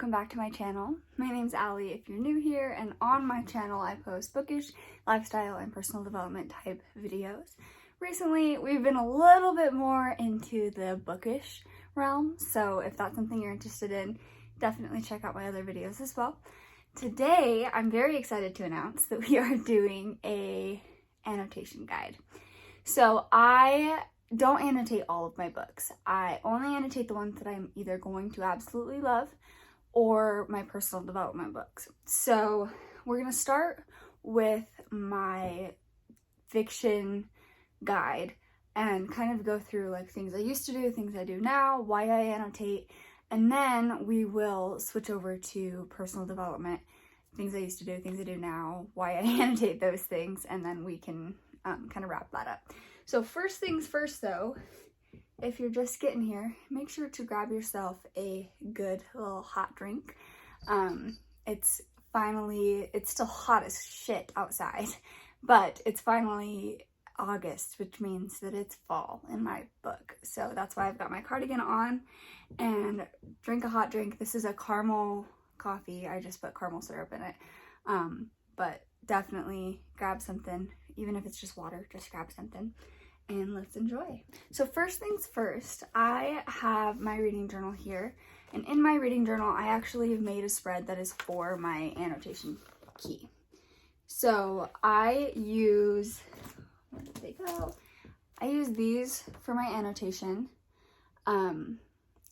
welcome back to my channel. My name's Allie if you're new here, and on my channel I post bookish, lifestyle, and personal development type videos. Recently, we've been a little bit more into the bookish realm, so if that's something you're interested in, definitely check out my other videos as well. Today, I'm very excited to announce that we are doing a annotation guide. So I don't annotate all of my books. I only annotate the ones that I'm either going to absolutely love or my personal development books. So we're gonna start with my fiction guide and kind of go through like things I used to do, things I do now, why I annotate, and then we will switch over to personal development, things I used to do, things I do now, why I annotate those things, and then we can kind of wrap that up. So first things first though, if you're just getting here, make sure to grab yourself a good little hot drink. It's still hot as shit outside, but it's finally August, which means that it's fall in my book. So that's why I've got my cardigan on and drink a hot drink. This is a caramel coffee. I just put caramel syrup in it. But definitely grab something, even if it's just water, just grab something and let's enjoy. So first things first, I have my reading journal here, and in my reading journal I actually have made a spread that is for my annotation key. So I use, where did they go? I use these for my annotation,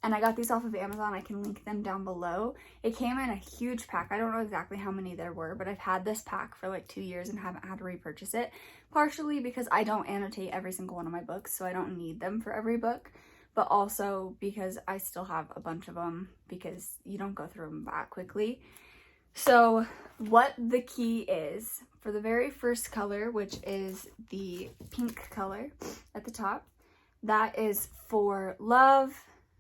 and I got these off of Amazon. I can link them down below. It came in a huge pack. I don't know exactly how many there were, but I've had this pack for like 2 years and haven't had to repurchase it. Partially because I don't annotate every single one of my books, so I don't need them for every book, but also because I still have a bunch of them because you don't go through them that quickly. So what the key is, for the very first color, which is the pink color at the top, that is for love,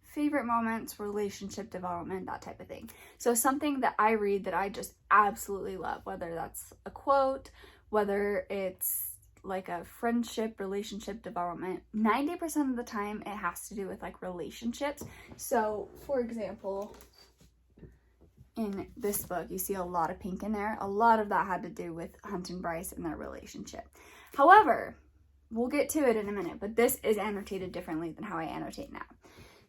favorite moments, relationship development, that type of thing. So something that I read that I just absolutely love, whether that's a quote, whether it's like a friendship, relationship development, 90% of the time it has to do with like relationships. So for example, in this book, you see a lot of pink in there. A lot of that had to do with Hunt and Bryce and their relationship. However, we'll get to it in a minute, but this is annotated differently than how I annotate now.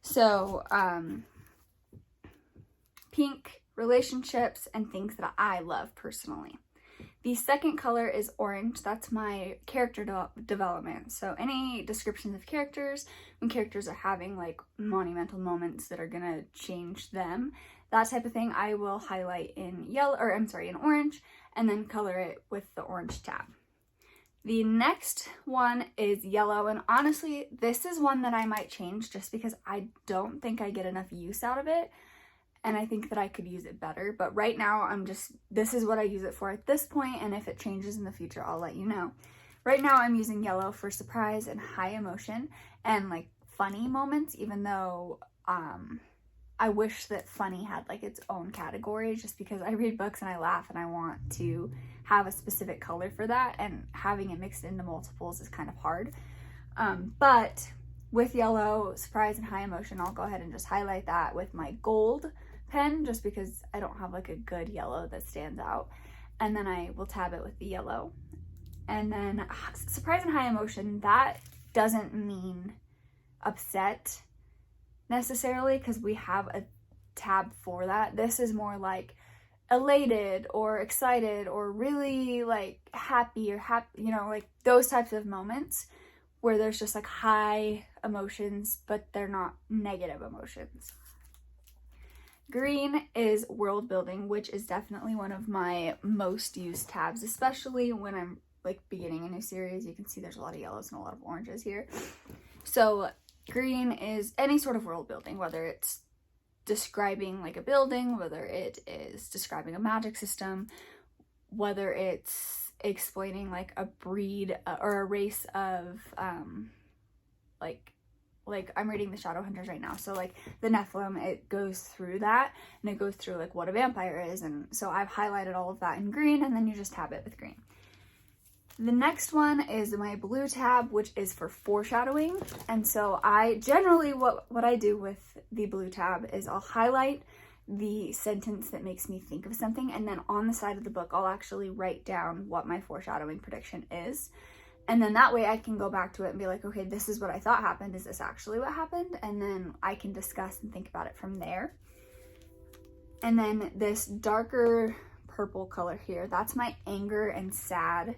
So, pink, relationships, and things that I love personally. The second color is orange. That's my character development. So any descriptions of characters, when characters are having like monumental moments that are gonna change them, that type of thing, I will highlight in in orange, and then color it with the orange tab. The next one is yellow, and honestly, this is one that I might change just because I don't think I get enough use out of it, and I think that I could use it better. But right now, this is what I use it for at this point, and if it changes in the future, I'll let you know. Right now, I'm using yellow for surprise and high emotion and like funny moments, even though I wish that funny had like its own category, just because I read books and I laugh and I want to have a specific color for that, and having it mixed into multiples is kind of hard. But with yellow, surprise and high emotion, I'll go ahead and just highlight that with my gold pen, just because I don't have like a good yellow that stands out. And then I will tab it with the yellow. And then surprise and high emotion, that doesn't mean upset necessarily, because we have a tab for that. This is more like elated or excited or really like happy, you know, like those types of moments where there's just like high emotions, but they're not negative emotions. Green is world building, which is definitely one of my most used tabs, especially when I'm like beginning a new series. You can see there's a lot of yellows and a lot of oranges here. So green is any sort of world building, whether it's describing like a building, whether it is describing a magic system, whether it's explaining like a breed or a race of like I'm reading the Shadowhunters right now, so like the Nephilim, it goes through that, and it goes through like what a vampire is, and so I've highlighted all of that in green, and then you just tab it with green. The next one is my blue tab, which is for foreshadowing. And so I generally, what I do with the blue tab is I'll highlight the sentence that makes me think of something, and then on the side of the book I'll actually write down what my foreshadowing prediction is. And then that way I can go back to it and be like, okay, this is what I thought happened. Is this actually what happened? And then I can discuss and think about it from there. And then this darker purple color here, that's my anger and sad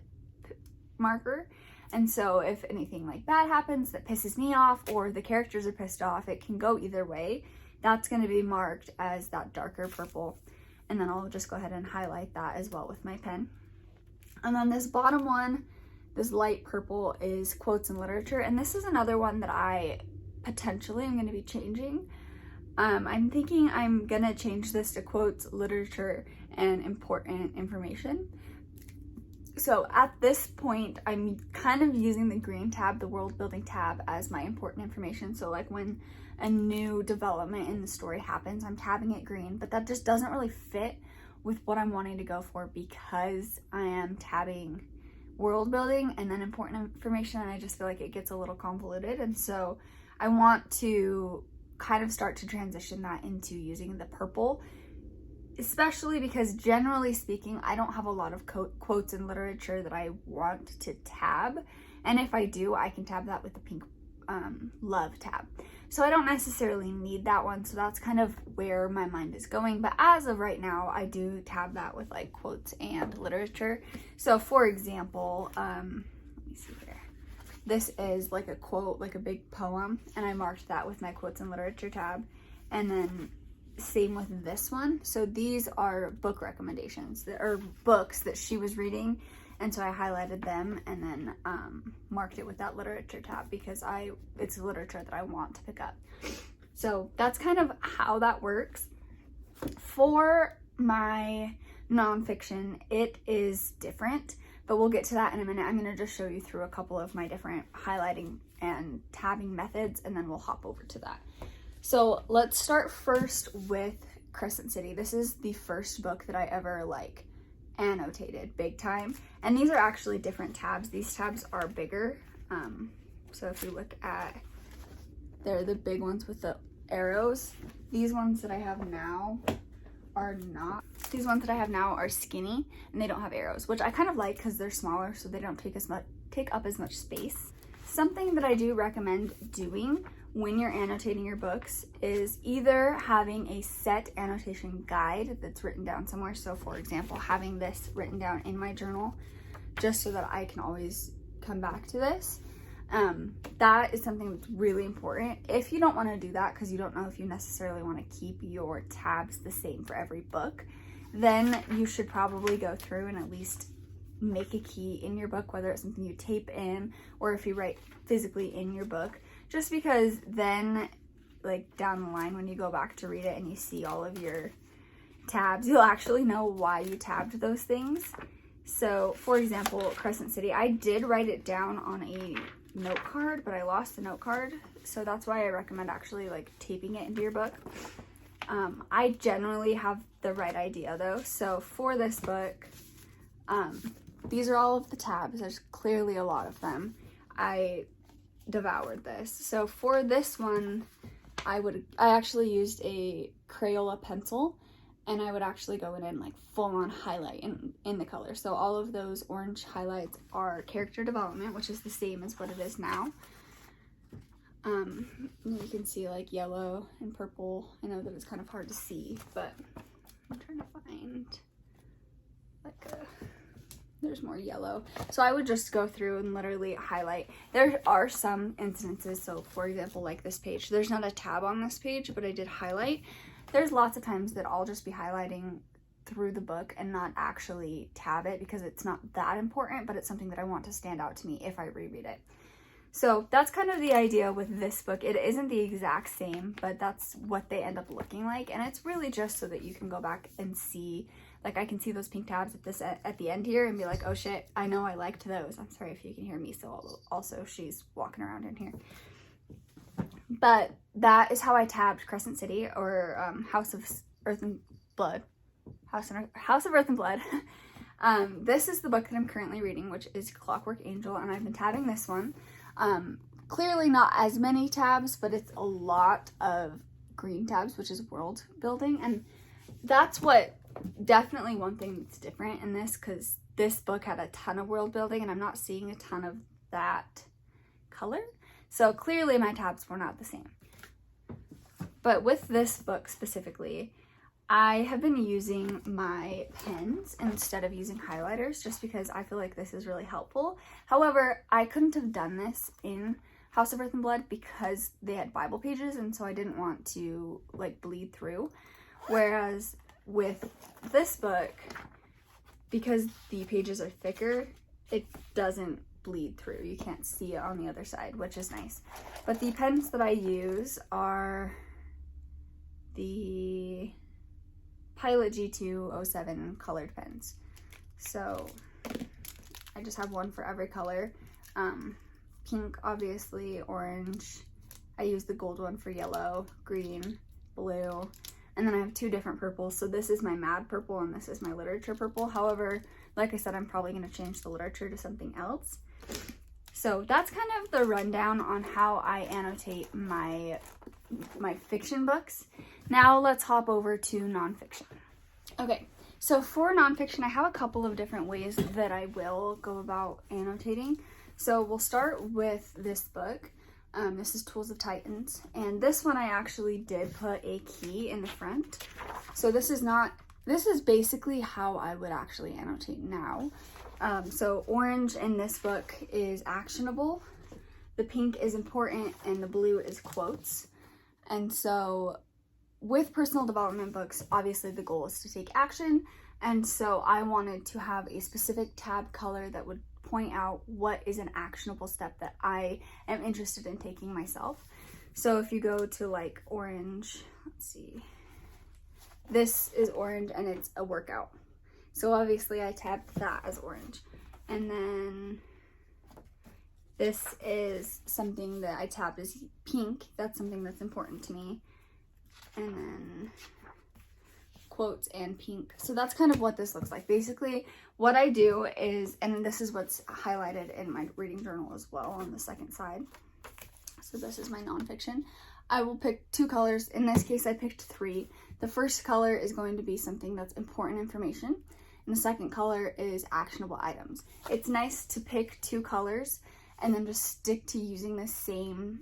marker. And so if anything like bad happens that pisses me off, or the characters are pissed off, it can go either way. That's going to be marked as that darker purple. And then I'll just go ahead and highlight that as well with my pen. And then this bottom one, this light purple, is quotes and literature. And this is another one that I potentially am going to be changing. I'm thinking I'm going to change this to quotes, literature, and important information. So at this point, I'm kind of using the green tab, the world building tab, as my important information. So like when a new development in the story happens, I'm tabbing it green, but that just doesn't really fit with what I'm wanting to go for, because I am tabbing world building and then important information, and I just feel like it gets a little convoluted. And so I want to kind of start to transition that into using the purple, especially because generally speaking, I don't have a lot of quotes in literature that I want to tab. And if I do, I can tab that with the pink love tab. So I don't necessarily need that one. So that's kind of where my mind is going. But as of right now, I do tab that with like quotes and literature. So for example, let me see here. This is like a quote, like a big poem. And I marked that with my quotes and literature tab. And then same with this one. So these are book recommendations, that are books that she was reading, and so I highlighted them and then marked it with that literature tab because it's literature that I want to pick up. So that's kind of how that works. For my nonfiction, it is different, but we'll get to that in a minute. I'm going to just show you through a couple of my different highlighting and tabbing methods, and then we'll hop over to that. So let's start first with Crescent City. This is the first book that I ever like annotated big time. And these are actually different tabs. These tabs are bigger. So if you look at, they're the big ones with the arrows. These ones that I have now are not. These ones that I have now are skinny and they don't have arrows, which I kind of like because they're smaller, so they don't take up as much space. Something that I do recommend doing when you're annotating your books is either having a set annotation guide that's written down somewhere. So for example, having this written down in my journal just so that I can always come back to this. That is something that's really important. If you don't want to do that because you don't know if you necessarily want to keep your tabs the same for every book, then you should probably go through and at least make a key in your book, whether it's something you tape in or if you write physically in your book, just because then like down the line when you go back to read it and you see all of your tabs, you'll actually know why you tabbed those things. So for example, Crescent City, I did write it down on a note card, but I lost the note card, so that's why I recommend actually like taping it into your book. I generally have the right idea though. So for this book, these are all of the tabs. There's clearly a lot of them. I devoured this. So for this one, I actually used a Crayola pencil, and I would actually go in and like full on highlight in the color. So all of those orange highlights are character development, which is the same as what it is now. You can see like yellow and purple. I know that it's kind of hard to see, but I'm trying to find like there's more yellow. So I would just go through and literally highlight. There are some instances, so for example, like this page, there's not a tab on this page, but I did highlight. There's lots of times that I'll just be highlighting through the book and not actually tab it because it's not that important, but it's something that I want to stand out to me if I reread it. So that's kind of the idea with this book. It isn't the exact same, but that's what they end up looking like. And it's really just so that you can go back and see, like I can see those pink tabs at the end here and be like, oh shit, I know I liked those. I'm sorry if you can hear me. So also she's walking around in here. But that is how I tabbed Crescent City, or House of Earth and Blood. House of Earth and Blood. This is the book that I'm currently reading, which is Clockwork Angel, and I've been tabbing this one. Clearly not as many tabs, but it's a lot of green tabs, which is world building. And that's what, definitely one thing that's different in this, because this book had a ton of world building and I'm not seeing a ton of that color. So clearly my tabs were not the same. But with this book specifically, I have been using my pens instead of using highlighters just because I feel like this is really helpful. However, I couldn't have done this in House of Earth and Blood because they had Bible pages, and so I didn't want to like bleed through. Whereas with this book, because the pages are thicker, it doesn't bleed through. You can't see it on the other side, which is nice. But the pens that I use are the Pilot G207 colored pens. So I just have one for every color. Pink, obviously, orange. I use the gold one for yellow, green, blue, and then I have two different purples. So this is my Mad Purple and this is my Literature Purple. However, like I said, I'm probably going to change the literature to something else. So that's kind of the rundown on how I annotate my fiction books. Now let's hop over to nonfiction. Okay, so for nonfiction, I have a couple of different ways that I will go about annotating. So we'll start with this book. This is Tools of Titans, and this one I actually did put a key in the front. So this is basically how I would actually annotate now. So orange in this book is actionable, the pink is important, and the blue is quotes. And so with personal development books, obviously the goal is to take action, and so I wanted to have a specific tab color that would point out what is an actionable step that I am interested in taking myself. So if you go to like orange, let's see, this is orange and it's a workout. So obviously I tabbed that as orange. And then this is something that I tabbed as pink. That's something that's important to me. And then quotes and pink. So that's kind of what this looks like. Basically, what I do is, and this is what's highlighted in my reading journal as well on the second side. So this is my nonfiction. I will pick two colors. In this case, I picked three. The first color is going to be something that's important information, and the second color is actionable items. It's nice to pick two colors and then just stick to using the same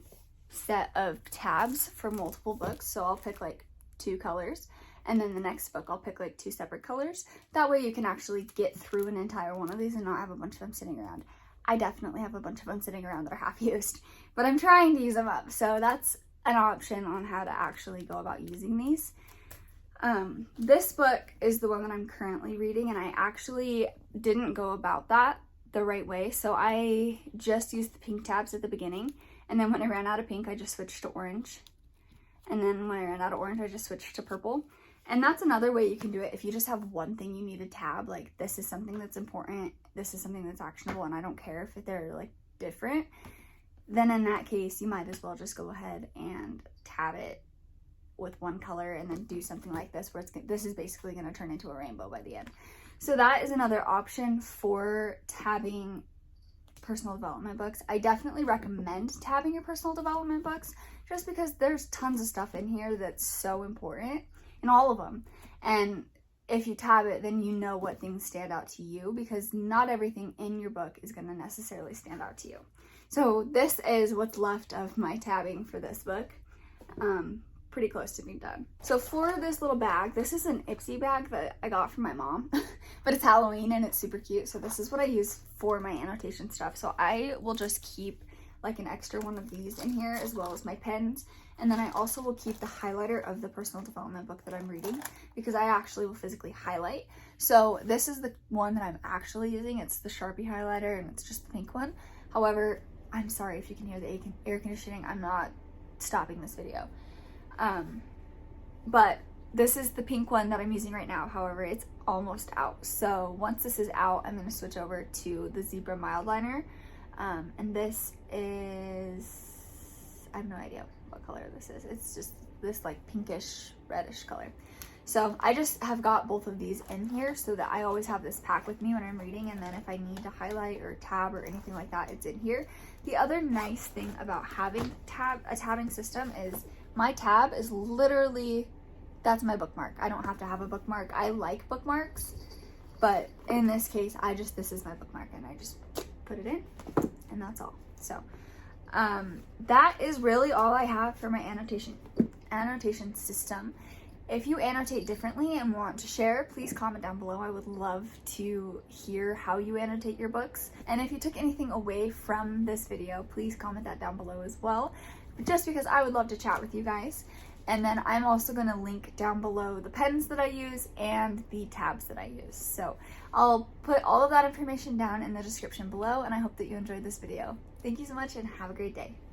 set of tabs for multiple books. So I'll pick like two colors, and then the next book I'll pick like two separate colors. That way you can actually get through an entire one of these and not have a bunch of them sitting around. I definitely have a bunch of them sitting around that are half used, but I'm trying to use them up. So that's an option on how to actually go about using these. This book is the one that I'm currently reading, and I actually didn't go about that the right way. So I just used the pink tabs at the beginning, and then when I ran out of pink, I just switched to orange. And then when I ran out of orange, I just switched to purple. And that's another way you can do it. If you just have one thing you need to tab, like this is something that's important, this is something that's actionable, and I don't care if they're like different, then in that case, you might as well just go ahead and tab it with one color and then do something like this, where this is basically going to turn into a rainbow by the end. So that is another option for tabbing personal development books. I definitely recommend tabbing your personal development books just because there's tons of stuff in here that's so important in all of them. And if you tab it, then you know what things stand out to you, because not everything in your book is going to necessarily stand out to you. So this is what's left of my tabbing for this book. Pretty close to being done. So for this little bag, this is an Ipsy bag that I got from my mom, but it's Halloween and it's super cute. So this is what I use for my annotation stuff. So I will just keep like an extra one of these in here, as well as my pens. And then I also will keep the highlighter of the personal development book that I'm reading, because I actually will physically highlight. So this is the one that I'm actually using. It's the Sharpie highlighter, and it's just the pink one. However, I'm sorry if you can hear the air conditioning. I'm not stopping this video. But this is the pink one that I'm using right now. However, it's almost out. So once this is out, I'm going to switch over to the Zebra Mild Liner. And this is, I have no idea what color this is. It's just this like pinkish reddish color. So I just have got both of these in here so that I always have this pack with me when I'm reading, and then if I need to highlight or tab or anything like that, it's in here. The other nice thing about having a tabbing system is My tab is literally, that's my bookmark. I don't have to have a bookmark. I like bookmarks, but in this case, this is my bookmark, and I just put it in, and that's all. So that is really all I have for my annotation system. If you annotate differently and want to share, please comment down below. I would love to hear how you annotate your books. And if you took anything away from this video, please comment that down below as well, just because I would love to chat with you guys. And then I'm also going to link down below the pens that I use and the tabs that I use. So I'll put all of that information down in the description below, and I hope that you enjoyed this video. Thank you so much and have a great day.